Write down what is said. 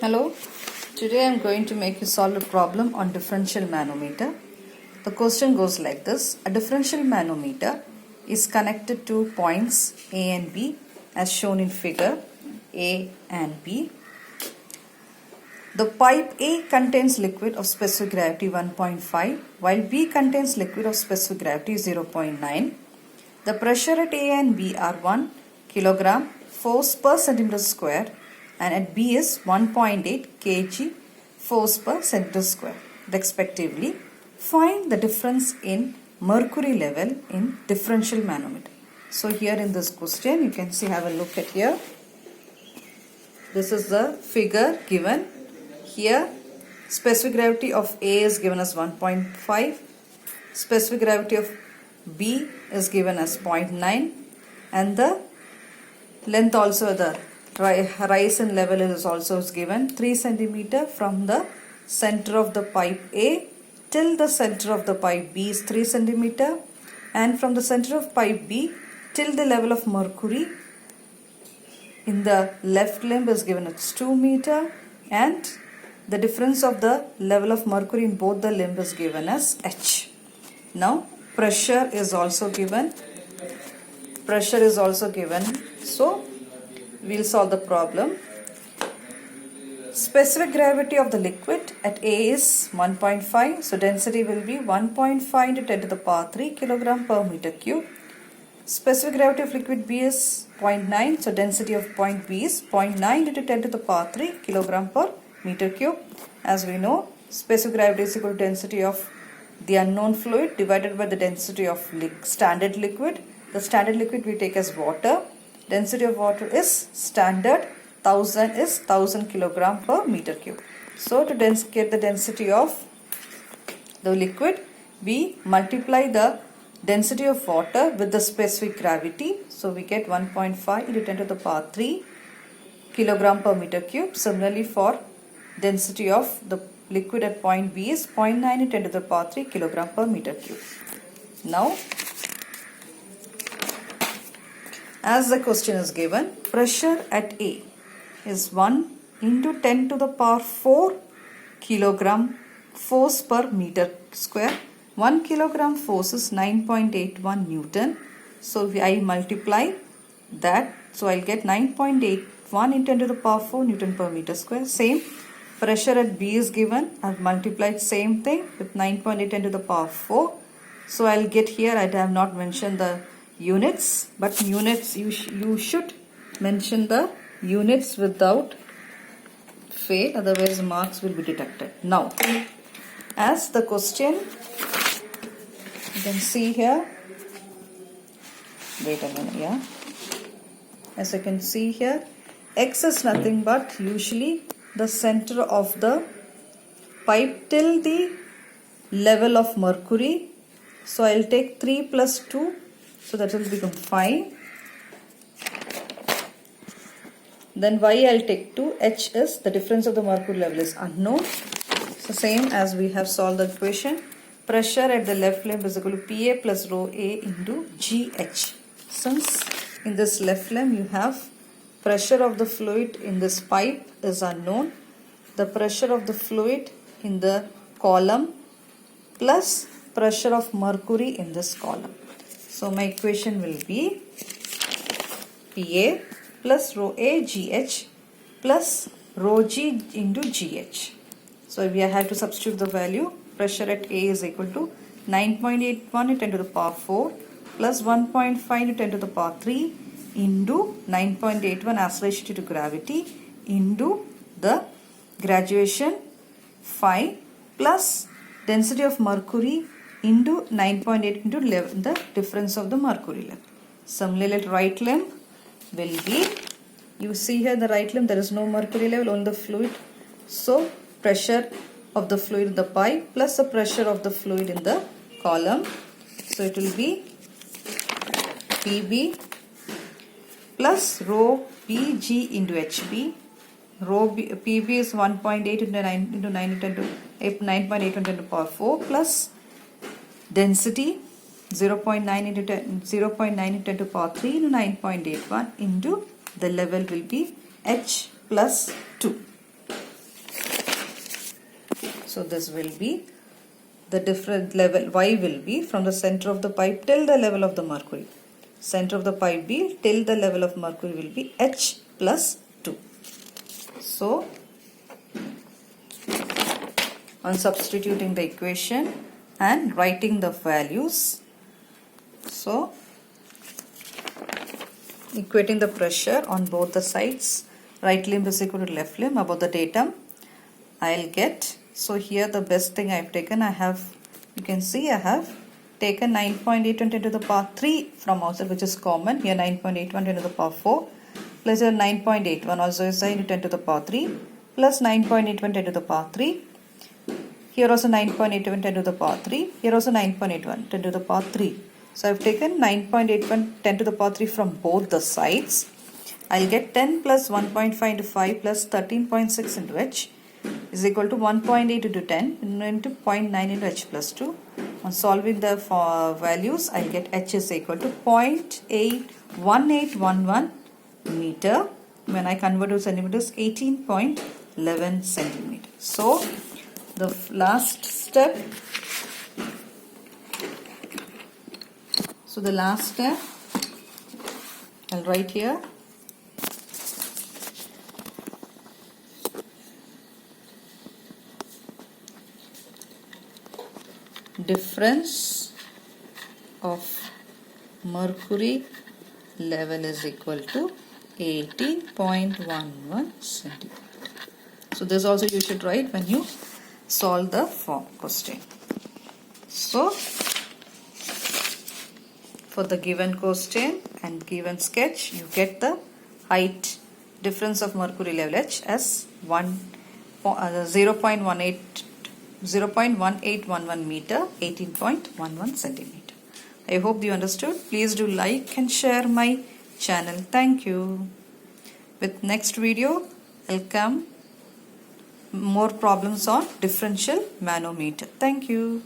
Hello, today I am going to make you solve a problem on differential manometer. The question goes like this. A differential manometer is connected to points A and B as shown in figure A and B. The pipe A contains liquid of specific gravity 1.5 while B contains liquid of specific gravity 0.9. The pressure at A and B are 1 kilogram force per centimeter square and at B is 1.8 kg force per centimeter square respectively. Find the difference in mercury level in differential manometer. So here in this question you can see, have a look at here. This is the figure given. Here specific gravity of A is given as 1.5. Specific gravity of B is given as 0.9 and the length also, the rise in level is also given 3 centimeter from the center of the pipe A till the center of the pipe B is 3 centimeter, and from the center of pipe B till the level of mercury in the left limb is given as 2 meter, and the difference of the level of mercury in both the limb is given as H. Now pressure is also given. So we'll solve the problem. Specific gravity of the liquid at A is 1.5. So density will be 1.5 into 10 to the power 3 kilogram per meter cube. Specific gravity of liquid B is 0.9. So density of point B is 0.9 into 10 to the power 3 kilogram per meter cube. As we know, specific gravity is equal to density of the unknown fluid divided by the density of standard liquid. The standard liquid we take as water. Density of water is standard, 1000 is 1000 kilogram per meter cube. So to get the density of the liquid, we multiply the density of water with the specific gravity. So we get 1.5 into 10 to the power 3 kilogram per meter cube. Similarly, for density of the liquid at point B is 0.9 into 10 to the power 3 kilogram per meter cube. Now, as the question is given, pressure at A is 1 into 10 to the power 4 kilogram force per meter square. 1 kilogram force is 9.81 Newton. So I multiply that. So I'll get 9.81 into 10 to the power 4 Newton per meter square. Same. Pressure at B is given. I've multiplied same thing with 9.8 10 to the power 4. So I'll get here, I have not mentioned the units, but units you should mention the units without fail, otherwise marks will be deducted. Now, as the question, you can see here, wait a minute, yeah. As you can see here, X is nothing but usually the center of the pipe till the level of mercury. So I'll take 3 plus 2. So that will become 5. Then Y I'll take 2. H is the difference of the mercury level is unknown. So same as we have solved the equation. Pressure at the left limb is equal to PA plus rho A into GH. Since in this left limb you have pressure of the fluid in this pipe is unknown. The pressure of the fluid in the column plus pressure of mercury in this column. So my equation will be PA plus rho A GH plus rho G into GH. So we have to substitute the value. Pressure at A is equal to 9.81 into 10 to the power 4 plus 1.5 into 10 to the power 3 into 9.81 as ratio to gravity into the graduation 5 plus density of mercury into 9.8 into 11, the difference of the mercury level. Similarly, right limb will be, you see here the right limb, there is no mercury level, only the fluid. So pressure of the fluid in the pipe plus the pressure of the fluid in the column. So it will be PB plus rho BG into HB. Rho PB is 1.8 into 9 into 9 into 9.8 into 10 to the power 4 plus density 0.9 into 10 into 10 to the power 3 into 9.81 into the level will be H plus 2. So this will be the different level. Y will be from the center of the pipe till the level of the mercury. Center of the pipe B till the level of mercury will be H plus 2. So on substituting the equation and writing the values, so equating the pressure on both the sides, right limb is equal to left limb above the datum, I'll get, so here the best thing I've taken, you can see I have taken 9.81 10 to the power 3 from outside, which is common. Here 9.81 10 to the power 4 plus here 9.81 also is 10 to the power 3 plus 9.81 10 to the power 3. Here also 9.81 10 to the power 3. Here also 9.81 10 to the power 3. So I've taken 9.81 10 to the power 3 from both the sides. I'll get 10 plus 1.5 into 5 plus 13.6 into H is equal to 1.8 into 10 into 0.9 into H plus 2. On solving the values, I'll get H is equal to 0.81811 meter. When I convert to centimeters, 18.11 centimeters. So the last step. So the last step, I'll write here. Difference of mercury level is equal to 18.11 centimeter. So this also you should write when you solve the form question. So for the given question and given sketch, you get the height difference of mercury level H as 0.1811 meter, 18.11 centimeter. I hope you understood. Please do like and share my channel. Thank you. With next video, I'll come more problems on differential manometer. Thank you.